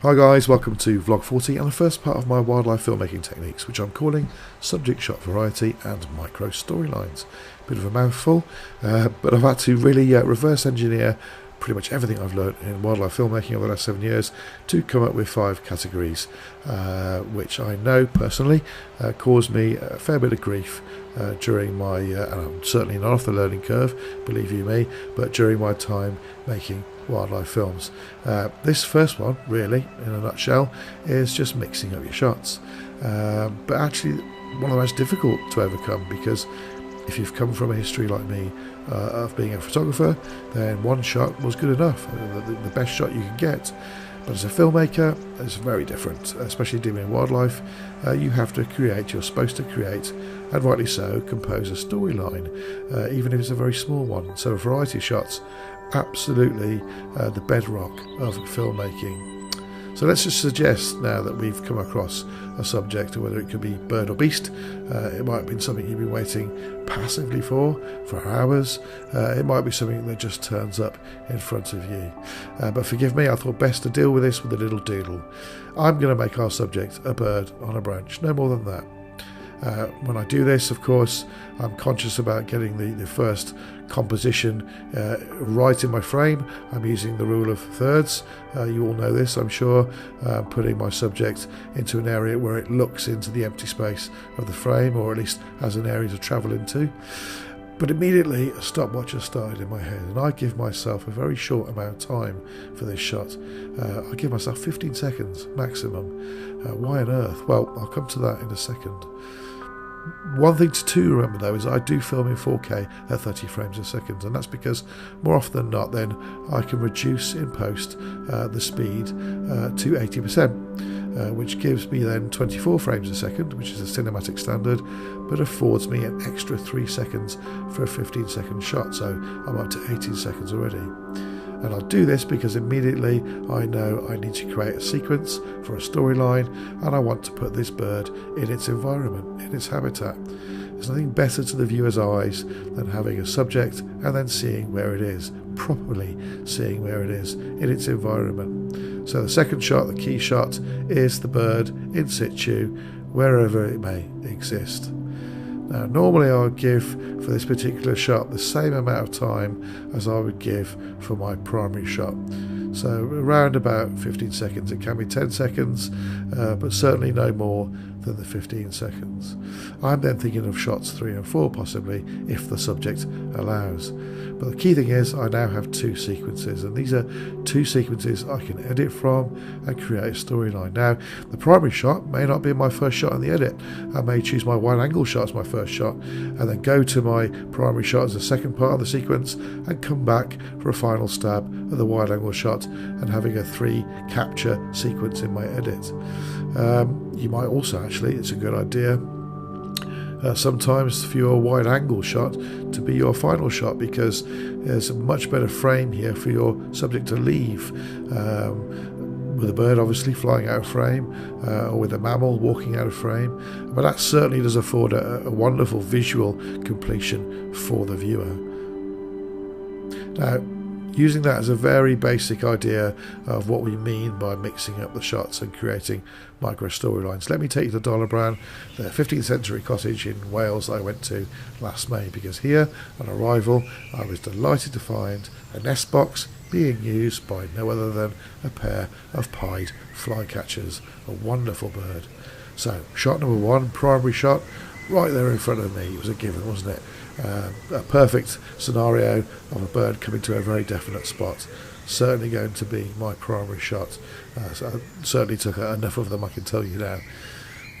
Hi guys, welcome to vlog 40 and the first part of my wildlife filmmaking techniques, which I'm calling subject shot variety and micro storylines. Bit of a mouthful, but I've had to really reverse engineer pretty much everything I've learned in wildlife filmmaking over the last 7 years to come up with 5 categories, which I know personally caused me a fair bit of grief during my, and I'm certainly not off the learning curve, believe you me, but during my time making wildlife films. This first one, really, in a nutshell, is just mixing up your shots. But actually, one of the most difficult to overcome, because if you've come from a history like me of being a photographer, then one shot was good enough, the best shot you can get. But as a filmmaker, it's very different, especially dealing with wildlife. You have to create, you're supposed to create, and rightly so, compose a storyline, even if it's a very small one. So variety shots, absolutely the bedrock of filmmaking. So let's just suggest now that we've come across a subject, whether it could be bird or beast. It might have been something you've been waiting passively for hours. It might be something that just turns up in front of you. But forgive me, I thought best to deal with this with a little doodle. I'm going to make our subject a bird on a branch, no more than that. When I do this, of course, I'm conscious about getting the first composition right in my frame. I'm using the rule of thirds. You all know this, I'm sure. Putting my subject into an area where it looks into the empty space of the frame, or at least has an area to travel into. But immediately a stopwatch has started in my head, and I give myself a very short amount of time for this shot. I give myself 15 seconds maximum. Why on earth? Well, I'll come to that in a second. One thing to remember though is I do film in 4K at 30 frames a second, and that's because more often than not then I can reduce in post the speed to 80%, which gives me then 24 frames a second, which is a cinematic standard, but affords me an extra 3 seconds for a 15-second shot, so I'm up to 18 seconds already. And I'll do this because immediately I know I need to create a sequence for a storyline, and I want to put this bird in its environment, in its habitat. There's nothing better to the viewer's eyes than having a subject and then seeing where it is, properly seeing where it is in its environment. So the second shot, the key shot, is the bird in situ, wherever it may exist. Now, normally I would give for this particular shot the same amount of time as I would give for my primary shot. So around about 15 seconds. It can be 10 seconds, but certainly no more than the 15 seconds. I'm then thinking of shots 3 and 4 possibly, if the subject allows. But the key thing is I now have 2 sequences, and these are 2 sequences I can edit from and create a storyline. Now, the primary shot may not be my first shot in the edit. I may choose my wide angle shot as my first shot, and then go to my primary shot as the second part of the sequence, and come back for a final stab at the wide angle shot and having a 3 capture sequence in my edit. You might also actually, it's a good idea, sometimes for your wide angle shot to be your final shot, because there's a much better frame here for your subject to leave, with a bird obviously flying out of frame, or with a mammal walking out of frame. But that certainly does afford a wonderful visual completion for the viewer. Now, using that as a very basic idea of what we mean by mixing up the shots and creating micro storylines, let me take you to Dollar Brown, the 15th century cottage in Wales I went to last May, because here on arrival I was delighted to find a nest box being used by no other than a pair of pied flycatchers, a wonderful bird. So shot number 1, primary shot, right there in front of me. It was a given, wasn't it? A perfect scenario of a bird coming to a very definite spot. Certainly going to be my primary shot. So I certainly took enough of them, I can tell you now.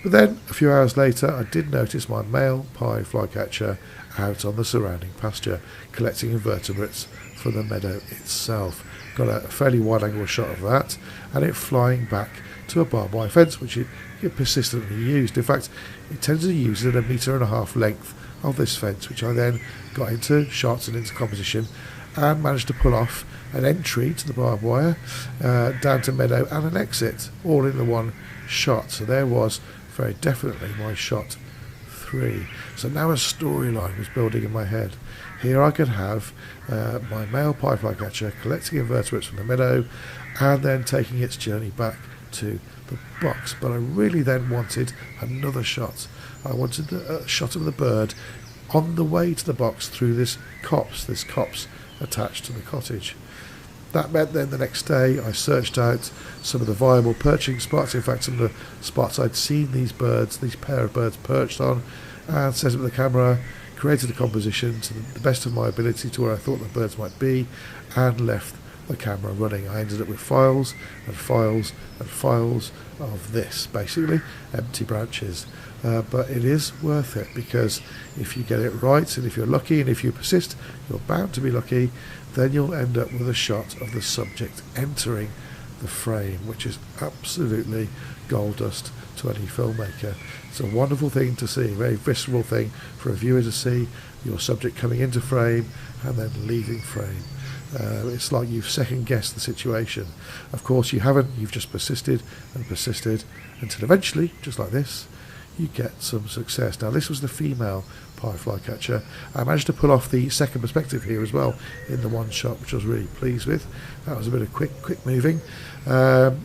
But then a few hours later I did notice my male pied flycatcher out on the surrounding pasture collecting invertebrates for the meadow itself. Got a fairly wide angle shot of that, and it flying back to a barbed wire fence, which it persistently used. In fact, it tended to use it at 1.5 meters length of this fence, which I then got into shots and into composition, and managed to pull off an entry to the barbed wire, down to meadow, and an exit, all in the one shot. So there was very definitely my shot 3. So now a storyline was building in my head. Here I could have my male pie flycatcher collecting invertebrates from the meadow and then taking its journey back to the box. But I really then wanted another shot. I wanted a shot of the bird on the way to the box through this copse attached to the cottage. That meant then the next day I searched out some of the viable perching spots, in fact some of the spots I'd seen these pair of birds perched on, and set up the camera, created a composition to the best of my ability to where I thought the birds might be, and left the camera running. I ended up with files and files and files of this, basically empty branches. But it is worth it, because if you get it right and if you're lucky and if you persist, you're bound to be lucky, then you'll end up with a shot of the subject entering the frame, which is absolutely gold dust to any filmmaker. It's a wonderful thing to see, a very visceral thing for a viewer to see, your subject coming into frame and then leaving frame. It's like you've second guessed the situation. Of course you haven't, you've just persisted and persisted until eventually, just like this, you get some success. Now this was the female pie flycatcher. I managed to pull off the second perspective here as well in the one shot, which I was really pleased with. That was a bit of quick moving. And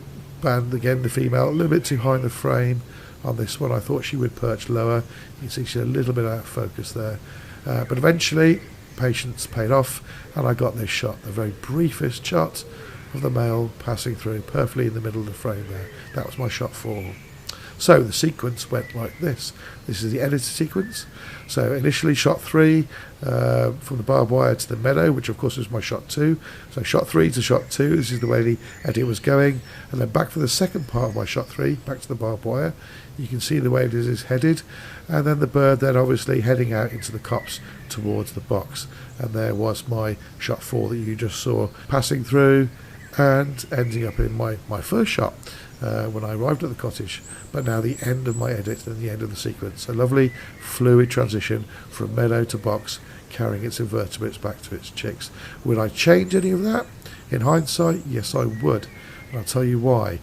again the female a little bit too high in the frame on this one. I thought she would perch lower. You can see she's a little bit out of focus there. But eventually patience paid off and I got this shot, the very briefest shot of the male passing through perfectly in the middle of the frame there. That was my shot 4. So the sequence went like this. This is the edited sequence. So initially shot 3 from the barbed wire to the meadow, which of course was my shot 2. So shot 3 to shot 2, this is the way the edit was going. And then back for the second part of my shot 3, back to the barbed wire. You can see the way it is headed. And then the bird then obviously heading out into the copse towards the box. And there was my shot 4 that you just saw passing through and ending up in my first shot. When I arrived at the cottage, but now the end of my edit and the end of the sequence. A lovely fluid transition from meadow to box, carrying its invertebrates back to its chicks. Would I change any of that? In hindsight, yes I would, and I'll tell you why.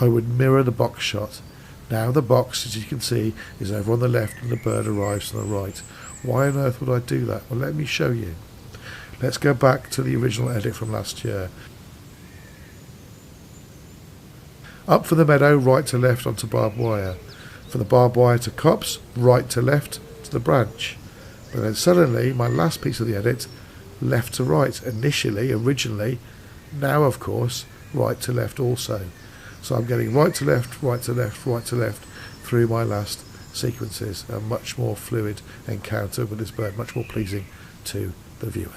I would mirror the box shot. Now the box, as you can see, is over on the left and the bird arrives on the right. Why on earth would I do that? Well, let me show you. Let's go back to the original edit from last year. Up for the meadow, right to left onto barbed wire. For the barbed wire to copse, right to left to the branch. But then suddenly, my last piece of the edit, left to right. Originally, now of course, right to left also. So I'm getting right to left, right to left, right to left through my last sequences. A much more fluid encounter with this bird, much more pleasing to the viewer.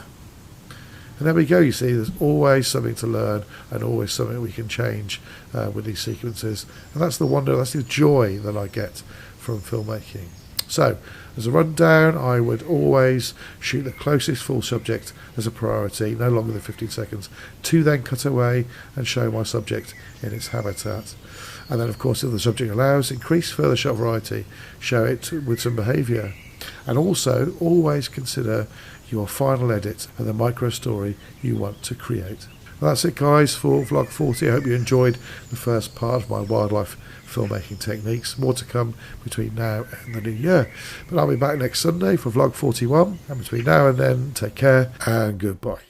And there we go, you see, there's always something to learn and always something we can change with these sequences. And that's the wonder, that's the joy that I get from filmmaking. So, as a rundown, I would always shoot the closest full subject as a priority, no longer than 15 seconds, to then cut away and show my subject in its habitat. And then, of course, if the subject allows, increase further shot variety, show it with some behaviour. And also, always consider your final edit and the micro story you want to create. Well, that's it guys for vlog 40. I hope you enjoyed the first part of my wildlife filmmaking techniques. More to come between now and the new year. But I'll be back next Sunday for vlog 41. And between now and then, take care and goodbye.